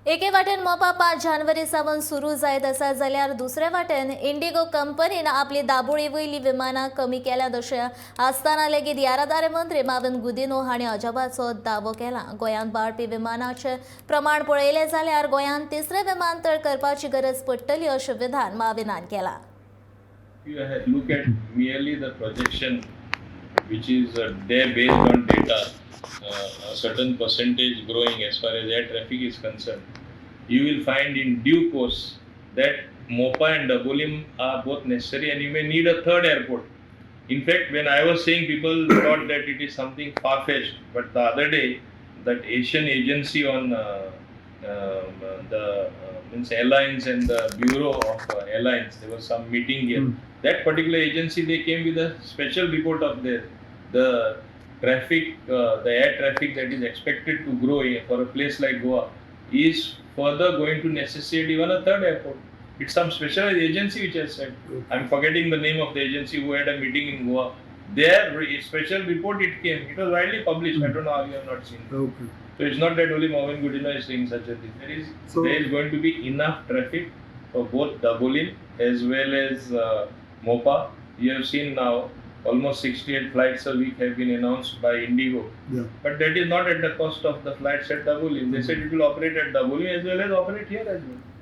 एके वाटेन मोपा 5 जानेवारी सावन सुरू जायत आसा जाल्यार दुसरे वाटेन इंडिगो कंपनीन आपली दाबोळी वयली विमानां कमी केल्यात अशें आसतना लेगीत येरादारी मंत्री माविन गुदिनो हांणी अजापाचो दावो केला. गोंयांत बाळपी विमानांचें प्रमाण पळयलें जाल्यार गोंयांत तिसरें विमानतळ करपाची गरज पडटली अशें विधान माविनान केलां. You look at merely the projection, which is there based on data, a certain percentage growing as far as air traffic is concerned, you will find in due course that Mopa and Dabolim are both necessary, and you may need a third airport. In fact, when I was saying, people thought that it is something far-fetched, but the other day, that Asian agency on means airlines and the Bureau of Airlines, there was some meeting here. That particular agency, they came with a special report of the traffic, the air traffic that is expected to grow for a place like Goa is further going to necessitate even a third airport. It's some specialized agency which has said. I'm forgetting the name of the agency who had a meeting in Goa. Their special report, it came. It was widely published. I don't know how you have not seen it. Okay. So it's not that only Mauvin is saying such a thing. There is going to be enough traffic for both Dabolim as well as Mopa. You have seen now almost 68 flights a week have been announced by Indigo. Yeah. But that is not at the cost of the flights at Dabolim. They said it will operate at Dabolim as well as operate here as well.